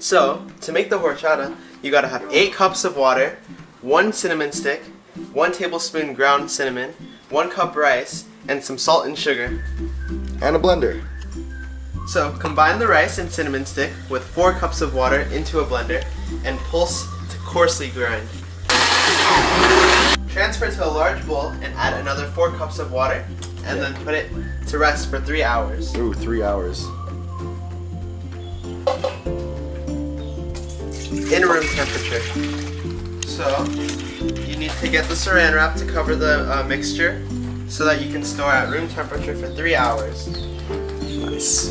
So, to make the horchata, you gotta have 8 cups of water, 1 cinnamon stick, 1 tablespoon ground cinnamon, 1 cup rice, and some salt and sugar. And a blender. So, combine the rice and cinnamon stick with 4 cups of water into a blender and pulse to coarsely grind. Transfer to a large bowl and add another 4 cups of water and then put it to rest for 3 hours. Ooh, 3 hours. In room temperature. So, you need to get the saran wrap to cover the mixture so that you can store at room temperature for 3 hours. Nice.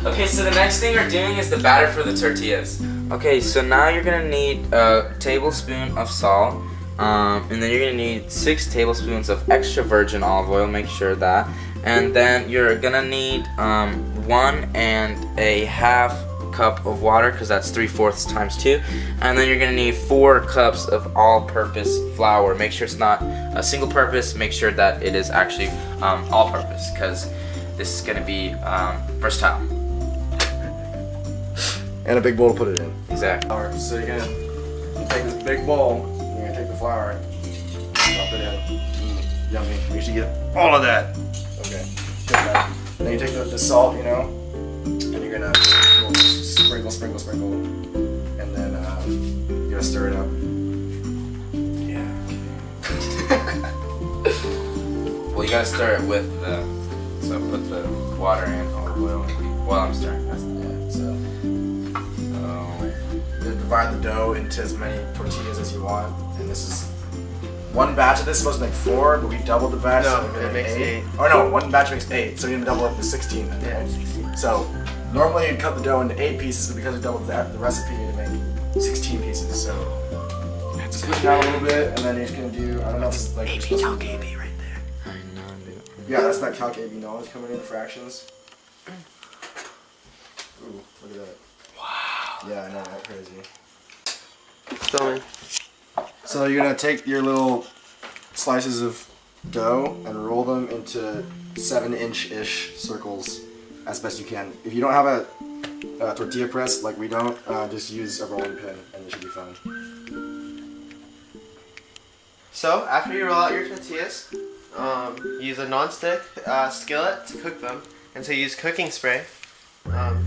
Okay, so the next thing we're doing is the batter for the tortillas. Okay, so now you're gonna need a tablespoon of salt, and then you're gonna need 6 tablespoons of extra virgin olive oil, make sure that. And then you're gonna need 1.5 cup of water, because that's 3/4 times 2. And then you're gonna need 4 cups of all-purpose flour. Make sure it's not a single purpose, make sure that it is actually all-purpose, because this is gonna be versatile. And a big bowl to put it in. Exactly. So you're gonna take this big bowl, you're gonna take the flour, drop it in. Yummy. Make sure you get all of that. Okay. Good enough. Then you take the salt, and you're gonna sprinkle, and then you're gonna stir it up. Yeah. Well, you gotta stir it with so put the water and olive oil in while I'm stirring. Divide the dough into as many tortillas as you want, and this is one batch of this is supposed to make 4, but we doubled the batch. No, so it makes 8. Oh no, one batch makes 8, so you're gonna double it to 16 then. Yeah, Right? 16. So normally you'd cut the dough into 8 pieces, but because we doubled the recipe, you make 16 pieces. So switch it out a little bit, and then you're just gonna do, I don't know if this is like AB calc AB right there. I know, dude. yeah, that's that calc AB knowledge coming in fractions. Ooh, look at that. Wow. Yeah, I know, that's crazy. Show me. So you're gonna take your little slices of dough and roll them into 7-inch-ish circles as best you can. If you don't have a tortilla press like we don't, just use a rolling pin and it should be fine. So, after you roll out your tortillas, use a non-stick skillet to cook them, and so use cooking spray to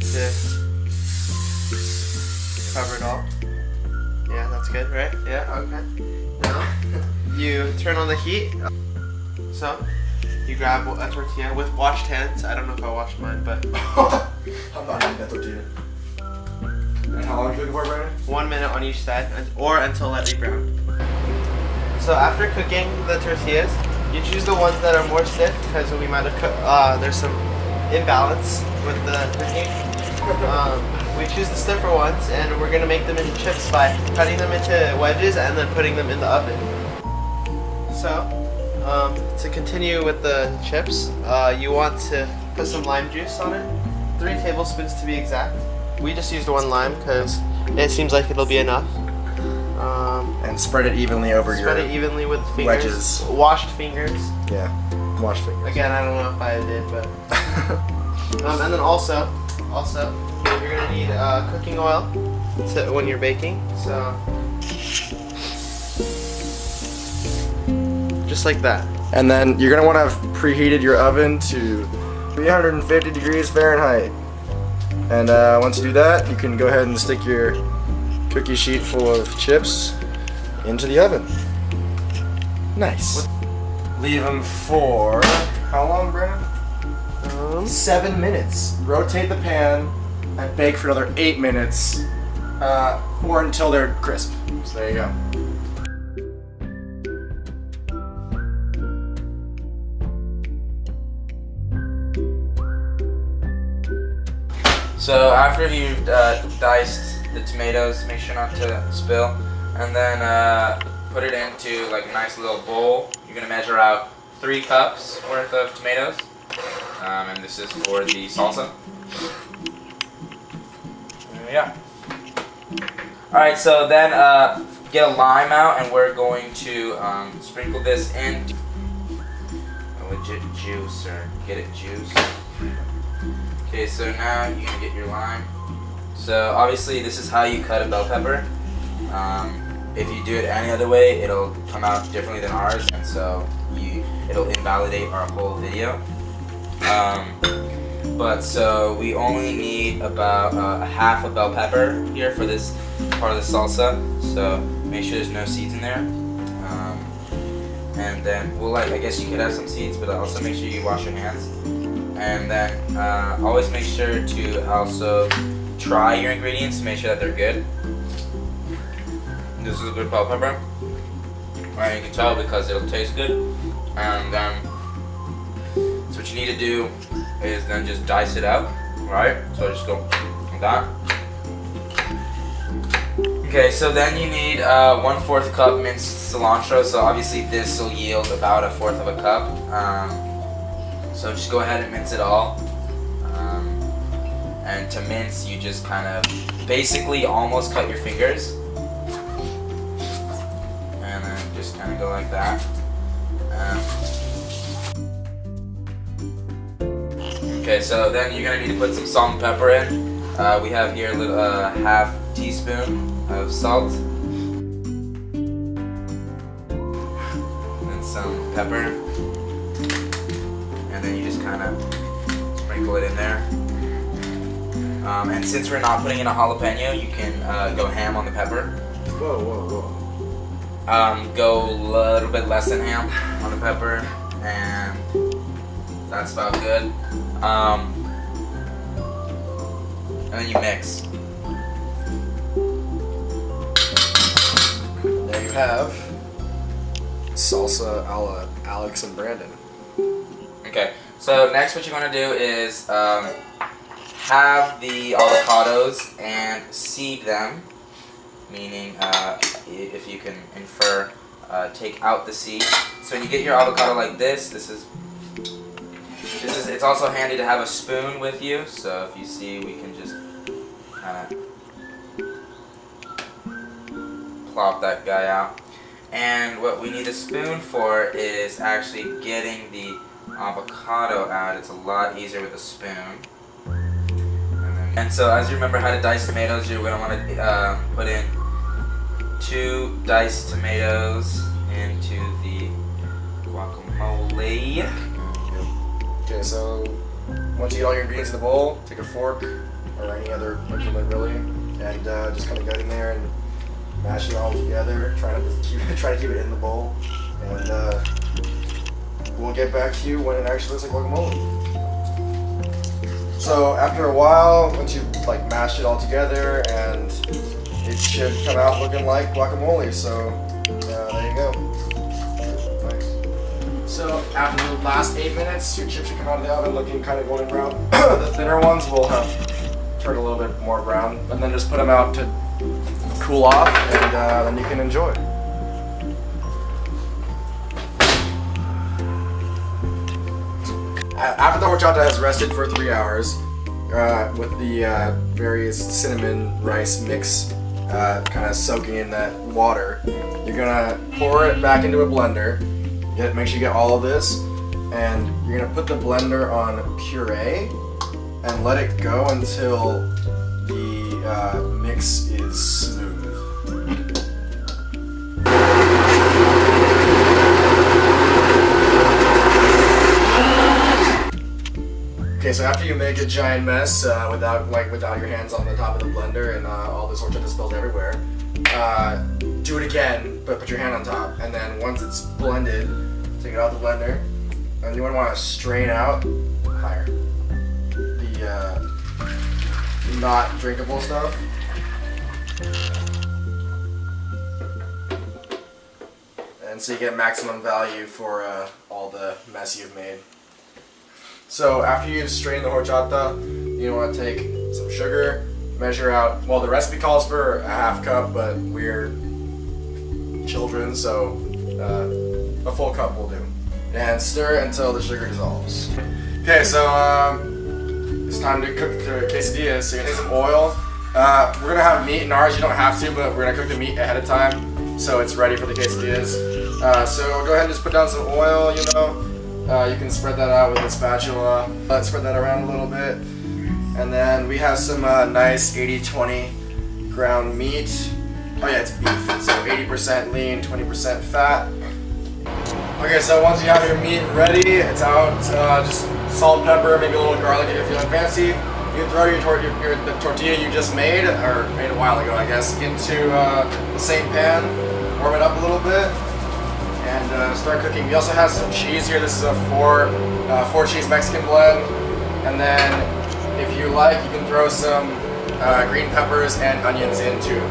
cover it all. Yeah, that's good, right? Yeah, okay. Now, you turn on the heat. So, you grab a tortilla with washed hands. I don't know if I washed mine, but... I'm not eating that tortilla. And how long are you cooking for, Brandon? 1 minute on each side, or until lightly browned. So after cooking the tortillas, you choose the ones that are more stiff, because we might have there's some imbalance with the cooking. We choose the stiffer ones, and we're gonna make them into chips by cutting them into wedges and then putting them in the oven. So, to continue with the chips, you want to put some lime juice on it, 3 tablespoons to be exact. We just used 1 lime because it seems like it'll be enough. And spread it evenly over Spread it evenly with fingers. wedges. Washed fingers. Yeah, washed fingers. Again, I don't know if I did, but. And then also, you're gonna need cooking oil when you're baking. So, just like that. And then you're gonna want to have preheated your oven to 350 degrees Fahrenheit. And once you do that, you can go ahead and stick your cookie sheet full of chips into the oven. Nice. Leave them for how long, Brandon? 7 minutes. Rotate the pan and bake for another 8 minutes, or until they're crisp. So there you go. So after you've diced the tomatoes, make sure not to spill, and then put it into like a nice little bowl. You're gonna measure out 3 cups worth of tomatoes, and this is for the salsa. Yeah. All right, so then get a lime out, and we're going to sprinkle this in a legit juice, or get it juiced. Okay, so now you're gonna get your lime. So obviously this is how you cut a bell pepper. If you do it any other way, it'll come out differently than ours, and so it'll invalidate our whole video. But so we only need about a half a bell pepper here for this part of the salsa. So make sure there's no seeds in there. And then, well, like, I guess you could have some seeds, but also make sure you wash your hands. And then always make sure to also try your ingredients to make sure that they're good. This is a good bell pepper. And you can tell because it'll taste good. And then, so what you need to do is then just dice it out, right? So just go like that. Okay, so then you need 1/4 cup minced cilantro. So obviously this will yield about 1/4 of a cup. So just go ahead and mince it all. And to mince, you just kind of basically almost cut your fingers. And then just kind of go like that. Okay, so then you're gonna need to put some salt and pepper in. We have here a little half teaspoon of salt, and some pepper, and then you just kind of sprinkle it in there. And since we're not putting in a jalapeno, you can go ham on the pepper. Whoa, whoa, whoa. Go a little bit less than ham on the pepper, and that's about good. And then you mix. There you have salsa a la Alex and Brandon. Okay, so next what you want to do is have the avocados and seed them, meaning if you can infer, take out the seed. So when you get your avocado like this, it's also handy to have a spoon with you. So if you see, we can just kind of plop that guy out. And what we need a spoon for is actually getting the avocado out. It's a lot easier with a spoon. And so as you remember how to dice tomatoes, you're going to want to put in 2 diced tomatoes into the guacamole. Okay, so once you get all your ingredients in the bowl, take a fork or any other implement really, and just kind of get in there and mash it all together. Try to keep it in the bowl, and we'll get back to you when it actually looks like guacamole. So after a while, once you like mash it all together, and it should come out looking like guacamole. So there you go. Nice. So after the last 8 minutes, your chips should come out of the oven looking kind of golden brown. The thinner ones will have turned a little bit more brown, and then just put them out to cool off, and then you can enjoy. After the horchata has rested for 3 hours, with the various cinnamon rice mix kind of soaking in that water, you're gonna pour it back into a blender. Make sure you get all of this, and you're gonna put the blender on puree and let it go until the mix is smooth. Okay, so after you make a giant mess without your hands on the top of the blender and all this horchata spills everywhere, do it again, but put your hand on top, and then once it's blended, take it out the blender, and you want to strain out higher the not drinkable stuff. And so you get maximum value for all the mess you've made. So after you've strained the horchata, you want to take some sugar, measure out, well, the recipe calls for a half cup, but we're children, so a full cup will do. And stir until the sugar dissolves. Okay, so it's time to cook the quesadillas. So you're gonna take some oil. We're gonna have meat in ours. You don't have to, but we're gonna cook the meat ahead of time, so it's ready for the quesadillas. So go ahead and just put down some oil, you know. You can spread that out with a spatula. Spread that around a little bit. And then we have some nice 80-20 ground meat. Oh yeah, it's beef. So 80% lean, 20% fat. Okay, so once you have your meat ready, it's out. Just salt, pepper, maybe a little garlic if you're feeling fancy. You can throw the tortilla you just made, or made a while ago, I guess, into the same pan. Warm it up a little bit, and start cooking. We also have some cheese here. This is a four cheese Mexican blend. And then, if you like, you can throw some green peppers and onions in too.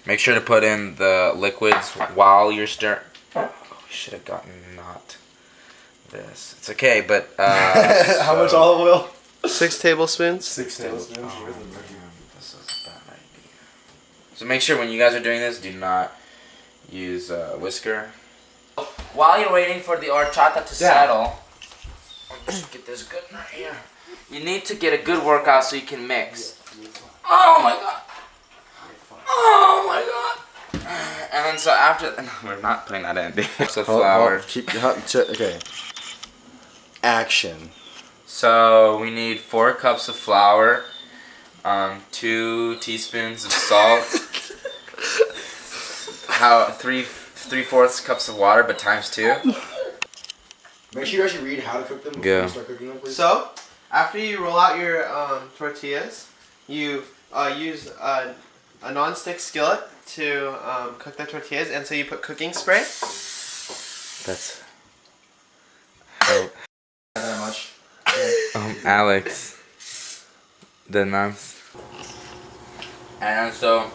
Make sure to put in the liquids while you're stirring. Oh, we should have gotten not this. It's okay, but How much olive oil? 6 tablespoons. 6 tablespoons. Oh, man, this is a bad idea. So make sure when you guys are doing this, do not use a whisker. While you're waiting for the horchata to settle, just get this good right here. You need to get a good workout so you can mix. Oh my god! Oh my god! And then so after, no, we're not putting that in. Cups of flour. Okay. Action. So we need 4 cups of flour, 2 teaspoons of salt, 3/4 cups of water, but times 2. Make sure you actually read how to cook them before you start cooking them, please. So, after you roll out your tortillas, you use a non-stick skillet to cook the tortillas, and so you put cooking spray. That's That much. Alex. The nuns. And so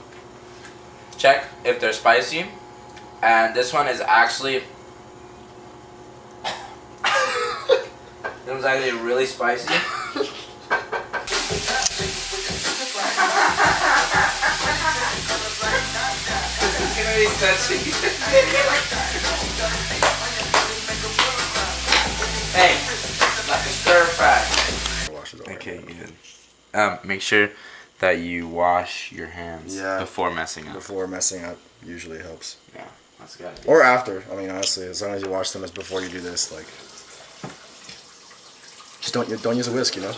check if they're spicy. And this one is actually this one's actually really spicy. Hey, like a stir fry. Okay, good. Make sure that you wash your hands before messing up. Before messing up usually helps. Yeah, that's good. Or after. I mean, honestly, as long as you wash them as before you do this, like, just don't use a whisk, you know.